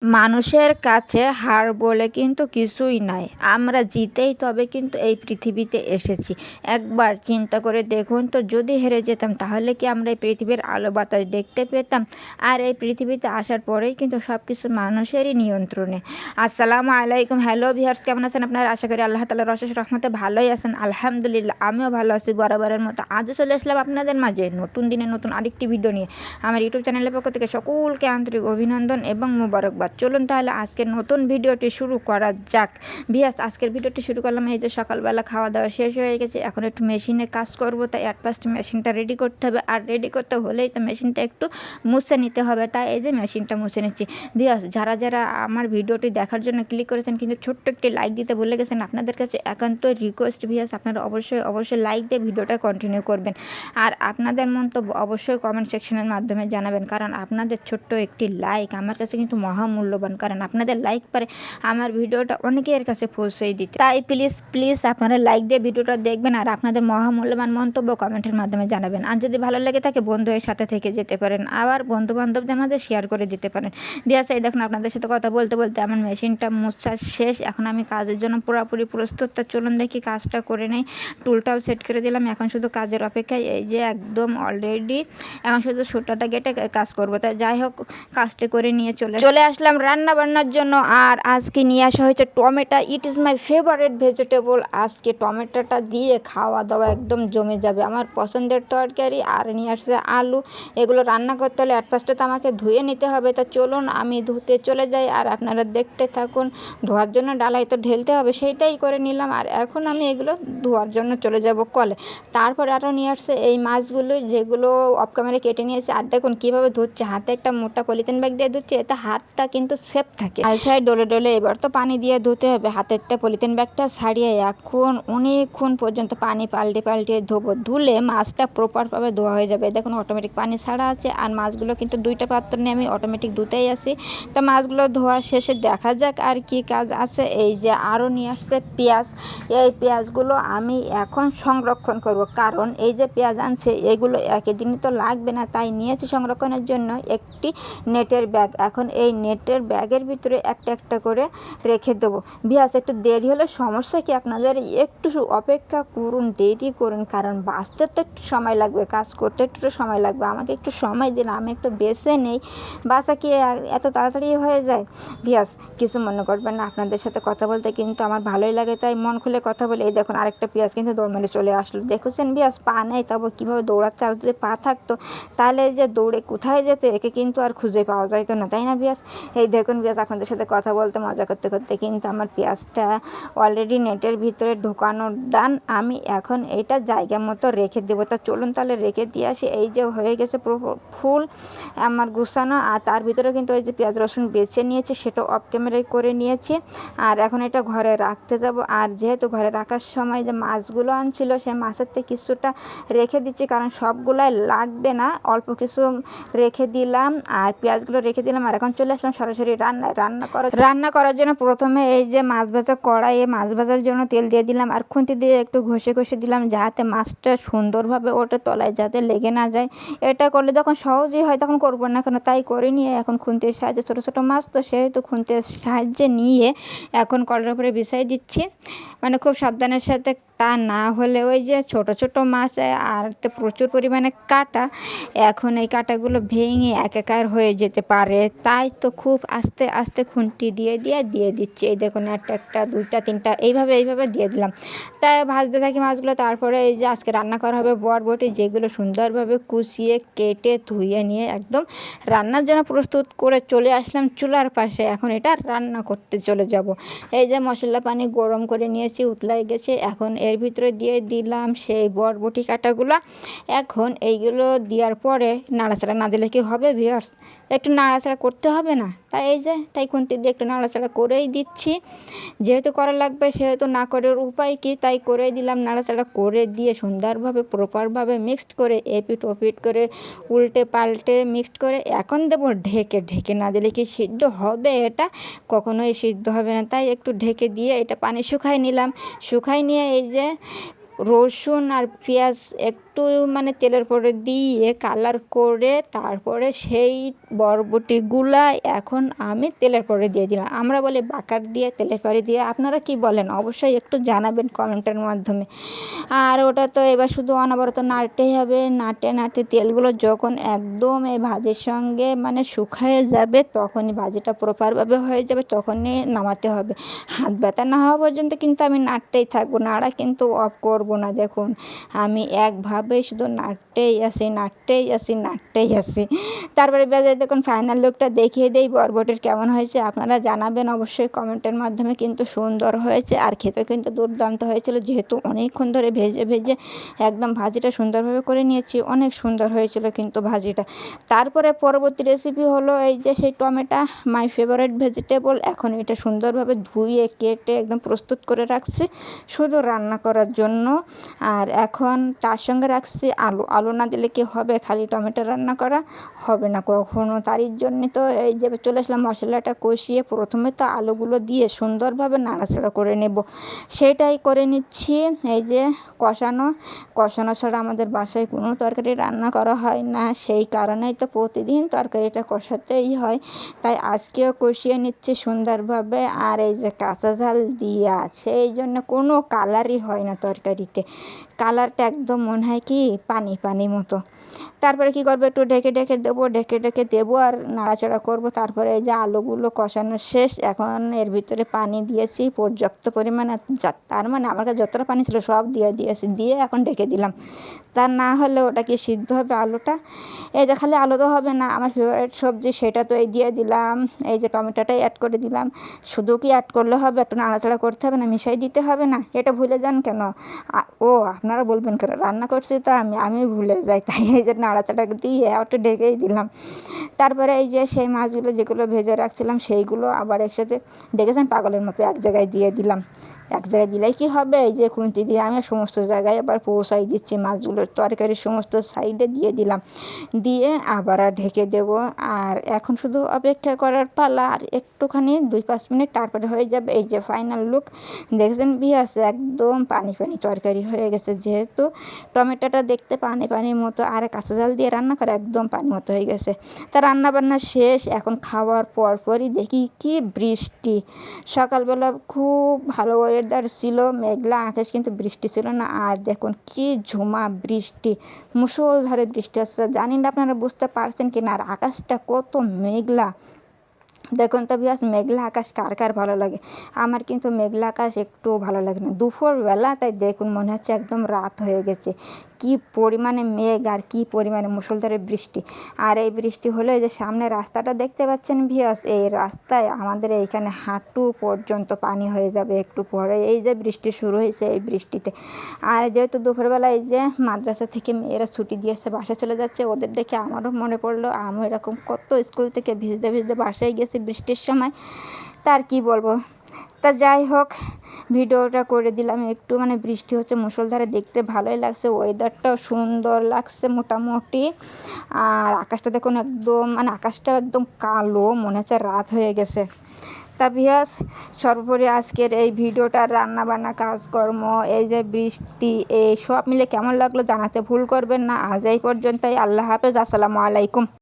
মানুষের কাছে হার বলে কিন্তু কিছুই নাই। আমরা জিতেই তবে কিন্তু এই পৃথিবীতে এসেছি। একবার চিন্তা করে দেখুন তো, যদি হেরে যেতাম তাহলে কি আমরা এই পৃথিবীর আলো বাতাস দেখতে পেতাম? আর এই পৃথিবীতে আসার পরেই কিন্তু সব কিছু মানুষেরই নিয়ন্ত্রণে। আসসালামু আলাইকুম, হ্যালো ভিউয়ার্স, কেমন আছেন আপনারা? আশা করি আল্লাহ তাআলার অশেষ রহমতে ভালোই আছেন। আলহামদুলিল্লাহ, আমিও ভালো আছি বরাবরের মতো। আজও চলে আসলাম আপনাদের মাঝে নতুন দিনে নতুন আরেকটি ভিডিও নিয়ে। আমার ইউটিউব চ্যানেলের পক্ষ থেকে সকলকে আন্তরিক অভিনন্দন এবং মুবারকবাদ। চলুন তাহলে আজকের নতুন ভিডিওটি শুরু করা যাক। ভিউয়ার্স, আজকের ভিডিওটি শুরু করলাম এই যে সকালবেলা খাওয়া দাওয়া শেষ হয়ে গেছে, এখন একটু মেশিনে কাজ করব, তাই ফার্স্ট মেশিনটা রেডি করতে হবে। আর রেডি করতে হলেই তো মেশিনটা একটু মুছে নিতে হবে, তাই এই যে মেশিনটা মুছে নিচ্ছি। ভিউয়ার্স, যারা যারা আমার ভিডিওটি দেখার জন্য ক্লিক করেছেন কিন্তু ছোট্ট একটি লাইক দিতে ভুলে গেছেন, আপনাদের কাছে একান্ত রিকোয়েস্ট ভিউয়ার্স, আপনারা অবশ্যই লাইক দিয়ে ভিডিওটা কন্টিনিউ করবেন। আর আপনাদের মন্তব্য অবশ্যই কমেন্ট সেকশনের মাধ্যমে জানাবেন, কারণ আপনাদের ছোট্ট একটি লাইক আমার কাছে কিন্তু মহামূল্যবান, কারণ আপনাদের লাইক পারে আমার ভিডিওটা অনেকের কাছে পৌঁছেই দিতে। তাই প্লিজ আপনারা লাইক দিয়ে ভিডিওটা দেখবেন আর আপনাদের মহামূল্যবান মন্তব্য কমেন্টের মাধ্যমে জানাবেন। আর যদি ভালো লাগে থাকে বন্ধুদের সাথে থেকে যেতে পারেন, আবার বন্ধু বান্ধবদের মধ্যে শেয়ার করে দিতে পারেন। বিয়াস, এই দেখুন আপনাদের সাথে কথা বলতে বলতে আমার মেশিনটা মোছা শেষ, এখন আমি কাজের জন্য পুরোপুরি প্রস্তুত। তা চলুন দেখি কাজটা করে নেই। টুলটাও সেট করে দিলাম, এখন শুধু কাজের অপেক্ষায়। এই যে একদম অলরেডি, এখন শুধু সুতাটা কেটে কাজ করবো। তাই যাই হোক, কাজটা করে নিয়ে চলে আসলাম রান্না বান্নার জন্য। আর আজকে নিয়ে আসা হয়েছে tomato. It is my favourite vegetable. আজকে টমেটোটা দিয়ে খাওয়া দাওয়া একদম জমে যাবে, আমার পছন্দের তরকারি। আর নিয়ে আসছে আলু। এগুলো রান্না করতে হলে ফার্স্টে তো আমাকে ধুয়ে নিতে হবে। তা চলুন আমি ধুতে চলে যাই আর আপনারা দেখতে থাকুন। ধোয়ার জন্য ডালাই তো ঢেলতে হবে, সেইটাই করে নিলাম। আর এখন আমি এগুলো ধোয়ার জন্য চলে যাব কলে। তারপর আরও নিয়ে আসছে এই মাছগুলো, যেগুলো অফ ক্যামেরায় কেটে নিয়েছে। আর দেখুন কীভাবে ধুচ্ছে, হাতে একটা মোটা পলিথিন ব্যাগ দিয়ে ধুচ্ছে, এতে হাতটা কিন্তু সেফ থাকে। আর সাইড ডলে এবার তো পানি দিয়ে ধুতে হবে, হাতের পলিথিন ব্যাগটা ছাড়িয়ে এখন অনেকক্ষণ পর্যন্ত পানি পাল্টে ধোবো। ধুলে মাছটা প্রপারভাবে ধোয়া হয়ে যাবে। দেখুন অটোমেটিক পানি ছাড়া আছে, আর মাছগুলো কিন্তু দুইটা পাত্র নিয়ে আমি অটোমেটিক ধুতেই আসি। তা মাছগুলো ধোয়া শেষে দেখা যাক আর কি কাজ আছে। এই যে আরও নিয়ে আসছে পেঁয়াজ। এই পেঁয়াজগুলো আমি এখন সংরক্ষণ করব, কারণ এই যে পেঁয়াজ আনছে এগুলো একদিনই তো লাগবে না, তাই নিয়েছি সংরক্ষণের জন্য একটি নেটের ব্যাগ। এখন এই নেটের ব্যাগের ভিতরে একটা একটা করে রেখে দেবো। ভিউয়ার্স, একটু দেরি হলে সমস্যা কি, আপনাদের একটু অপেক্ষা করুন, দেরি করুন, কারণ বাঁচতে তো একটু সময় লাগবে, কাজ করতে একটু সময় লাগবে। আমাকে একটু সময় দিন, আমি একটু বেছে নেই। বাসা কি এত তাড়াতাড়ি হয়ে যায়? ভিউয়ার্স, কিছু মনে করবেন না, আপনাদের সাথে কথা বলতে কিন্তু আমার ভালোই লাগে, তাই মন খুলে কথা বলে। এই দেখুন আরেকটা পেঁয়াজ কিন্তু দৌড় মেরে চলে আসলো। দেখেছেন ভিউয়ার্স, পা নেই তবে কীভাবে দৌড়াচ্ছে। আর যদি পা থাকতো তাহলে যে দৌড়ে কোথায় যেত, একে কিন্তু আর খুঁজে পাওয়া যাইতো না, তাই না ভিউয়ার্স? এই দেখুন ভিউয়ার্স, আপনাদের সাথে কথা বলতে মজা করতে করতে কিন্তু আমার পেঁয়াজটা অলরেডি নেটের ভিতরে ঢোকানো ডান। আমি এখন এইটা জায়গা মতো রেখে দেবো। তা চলুন তাহলে রেখে দিয়ে আসি। এই যে হয়ে গেছে ফুল আমার গুছানো। আর তার ভিতরে কিন্তু ওই যে পেঁয়াজ রসুন বেছে নিয়েছি, সেটা অফ ক্যামেরায় করে নিয়েছি। আর এখন এটা ঘরে রাখতে যাব। আর যেহেতু ঘরে রাখার সময় যে মাছগুলো আনছিল, সেই মাছের থেকে কিছুটা রেখে দিচ্ছি, কারণ সবগুলাই লাগবে না, অল্প কিছু রেখে দিলাম। আর পেঁয়াজগুলো রেখে দিলাম। আর এখন চলে আসলাম সরাসরি রান্না করার জন্য। প্রথমে এই যে মাছ ভাজা কড়াইয়ে মাছ ভাজার জন্য তেল দিয়ে দিলাম, আর খুন্তি দিয়ে একটু ঘষে দিলাম, যাতে মাছটা সুন্দরভাবে ওটা তলায় যাতে লেগে না যায়। এটা করলে যখন সহজেই হয় তখন করবো না কেন, তাই করে নিয়ে এখন খুন্তির সাহায্যে, ছোটো ছোটো মাছ তো সেহেতু খুন্তির সাহায্যে নিয়ে এখন কড়াইয়ের উপরে বিছাই দিচ্ছি। মানে খুব সাবধানের সাথে, তা না হলে ওই যে ছোট মাছ আর তো প্রচুর পরিমাণে কাটা, এখন এই কাটাগুলো ভেঙে একাকার হয়ে যেতে পারে। তাই তো খুব আস্তে আস্তে খুন্তি দিয়ে দিচ্ছি। এই দেখুন একটা দুইটা তিনটা এইভাবে দিয়ে দিলাম। তাই ভাজতে থাকি মাছগুলো। তারপরে এই যে আজকে রান্না করা হবে বরবটি, যেগুলো সুন্দরভাবে কুচিয়ে কেটে ধুয়ে নিয়ে একদম রান্নার জন্য প্রস্তুত করে চলে আসলাম চুলার পাশে। এখন এটা রান্না করতে চলে যাব। এই যে মশলা পানি গরম করে নিয়েছি, উতলাই গেছে। এখন এর ভিতরে দিয়ে দিলাম সেই বরবটি কাটাগুলো। এখন এইগুলো দেওয়ার পরে নাড়াচাড়া না দিলে কি হবে ভিউয়ার্স? একটু নাড়াচাড়া করতে হবে না? তাই খুন্তি দিয়ে একটু নাড়াচাড়া করেই দিচ্ছি। যেহেতু করা লাগবে সেহেতু না করার উপায় কি, তাই করেই দিলাম। নাড়াচাড়া করে দিয়ে সুন্দরভাবে প্রপারভাবে মিক্সড করে এপিট ওপিট করে উল্টে পাল্টে মিক্সড করে এখন দেবো ঢেকে না দিলে কি সিদ্ধ হবে? এটা কখনোই সিদ্ধ হবে না। তাই একটু ঢেকে দিয়ে এটা পানি শুকাই নিলাম। শুকাই নিয়ে এই যে রসুন আর পেঁয়াজ একটু মানে তেলের পরে দিয়ে কালার করে তারপরে সেই বরবটিগুলা এখন আমি তেলের পরে দিয়ে দিলাম। আমরা বলি বাকার দিয়ে, তেলের পরে দিয়ে, আপনারা কি বলেন অবশ্যই একটু জানাবেন কমেন্টের মাধ্যমে। আর ওটা তো এবার শুধু অনবরত নাড়তেই হবে, নাড়তে নাড়তে তেলগুলো যখন একদম এই ভাজির সঙ্গে মানে শুকিয়ে যাবে তখনই ভাজিটা প্রপারভাবে হয়ে যাবে, তখনই নামাতে হবে। হাত ব্যথা না হওয়া পর্যন্ত কিন্তু আমি নাড়তেই থাকবো, নাড়া কিন্তু অফ করবো না। দেখুন আমি একভাবেই শুধু নাড়তেই আসি। তারপরে বেজে দেখুন ফাইনাল লুকটা দেখিয়ে দেই বরবটির কেমন হয়েছে, আপনারা জানাবেন অবশ্যই কমেন্টের মাধ্যমে। কিন্তু সুন্দর হয়েছে আর খেতে কিন্তু দুর্দান্ত হয়েছিল, যেহেতু অনেকক্ষণ ধরে ভেজে একদম ভাজিটা সুন্দরভাবে করে নিয়েছি, অনেক সুন্দর হয়েছিল কিন্তু ভাজিটা। তারপরে পরবর্তী রেসিপি হলো এই যে সেই টমেটো, মাই ফেভারিট ভেজিটেবল। এখন এটা সুন্দরভাবে ধুয়ে কেটে একদম প্রস্তুত করে রাখছি শুধু রান্না করার জন্য। আর এখন তার সঙ্গে রাখছি আলু না দিলে কি হবে, খালি টমেটো রান্না করা হবে না কখনো। তারই জন্যে তো এই যে চলে আসলাম মশলাটা কষিয়ে, প্রথমে তো আলুগুলো দিয়ে সুন্দরভাবে নাড়াচাড়া করে নেব, সেটাই করে নিচ্ছি। এই যে কষানো ছাড়া আমাদের বাসায় কোনো তরকারি রান্না করা হয় না, সেই কারণেই তো প্রতিদিন তরকারিটা কষাতেই হয়। তাই আজকেও কষিয়ে নিচ্ছি সুন্দরভাবে। আর এই যে কাঁচা ঝাল দিয়ে আছে, এই জন্য কোনো কালারই হয় না তরকারিতে, কালারটা একদম মনে হয় কি পানি মতো। তারপরে কি করবো, একটু ঢেকে দেবো আর নাড়াচাড়া করব। তারপরে এই যে আলুগুলো কষানো শেষ, এখন এর ভিতরে পানি দিয়েছি পর্যাপ্ত পরিমাণে, তার মানে আমার কাছে যতটা পানি ছিল সব দিয়েছি, দিয়ে এখন ঢেকে দিলাম। তা না হলে ওটা কি সিদ্ধ হবে আলুটা। এই যে খালি আলু তো হবে না, আমার ফেভারিট সবজি সেটা তো এই দিয়ে দিলাম, এই যে টমেটোটাই অ্যাড করে দিলাম। শুধু কি অ্যাড করলে হবে, একটু নাড়াচাড়া করতে হবে না, মিশাই দিতে হবে না, এটা ভুলে যান কেন? আপনারা বলবেন কেন, রান্না করছি তো আমি ভুলে যাই, তাই এই যে নাড়াচাড়া দিয়ে একটু ঢেকেই দিলাম। তারপরে এই যে সেই মাছগুলো যেগুলো ভেজে রাখছিলাম সেইগুলো আবার একসাথে, দেখেছেন পাগলের মতো এক জায়গায় দিয়ে দিলাম। এক জায়গায় দিলেই কি হবে, এই যে খুন্তি দিয়ে আমি সমস্ত জায়গায় আবার পৌঁছাই দিচ্ছি, মাছগুলোর তরকারি সমস্ত সাইডে দিয়ে দিলাম, দিয়ে আবার ঢেকে দেব। আর এখন শুধু অপেক্ষা করার পালা, আর একটুখানি 2-5 মিনিট, তারপরে হয়ে যাবে এই যে ফাইনাল লুক। দেখছেন ভিউয়ার্স, একদম পানি তরকারি হয়ে গেছে, যেহেতু টমেটোটা দেখতে পানির মতো আর কাঁচা ঝাল দিয়ে রান্না করা একদম পানি মতো হয়ে গেছে। তা রান্নাবান্না শেষ, এখন খাওয়ার পরই দেখি কি বৃষ্টি। সকালবেলা খুব ভালো ওয়েদার ছিল, মেঘলা আকাশ, কিন্তু বৃষ্টি ছিল না। আর দেখুন কি ঝুমা বৃষ্টি, মুষলধারে বৃষ্টি হচ্ছে, জানি না আপনারা বুঝতে পারছেন কি না। আর আকাশটা কত মেঘলা, দেখুন তো ভিউয়ার্স, মেঘলা আকাশ কার ভালো লাগে। আমার কিন্তু মেঘলা আকাশ একটু ভালো লাগে না দুপুরবেলা, তাই দেখুন মনে হচ্ছে একদম রাত হয়ে গেছে। কি পরিমাণে মেঘ আর কি পরিমাণে মুষলধারে বৃষ্টি। আর এই বৃষ্টি হলে যে সামনে রাস্তাটা দেখতে পাচ্ছেন ভিউয়ার্স, এই রাস্তায় আমাদের এইখানে হাঁটু পর্যন্ত পানি হয়ে যাবে একটু পরে, এই যে বৃষ্টি শুরু হয়েছে এই বৃষ্টিতে। আর যেহেতু দুপুরবেলা এই যে মাদ্রাসা থেকে মেয়েরা ছুটি দিয়েছে, বাসায় চলে যাচ্ছে, ওদের দেখে আমারও মনে পড়লো আমি এরকম কত স্কুল থেকে ভিজতে বাসায় গেছি বৃষ্টির সময়। তার কি বলবো। তা যাই হোক, ভিডিওটা করে দিলাম একটু, মানে বৃষ্টি হচ্ছে মুষলধারে, দেখতে ভালোই লাগছে, ওয়েদারটাও সুন্দর লাগছে মোটামুটি। আর আকাশটা দেখুন একদম, মানে আকাশটাও একদম কালো, মনে হচ্ছে রাত হয়ে গেছে। তা ভিউয়ার্স, সর্বোপরি আজকের এই ভিডিওটা রান্নাবান্না কাজকর্ম, এই যে বৃষ্টি, এই সব মিলে কেমন লাগলো জানাতে ভুল করবেন না। আজ এই পর্যন্তই, আল্লাহ হাফেজ, আসসালামু আলাইকুম।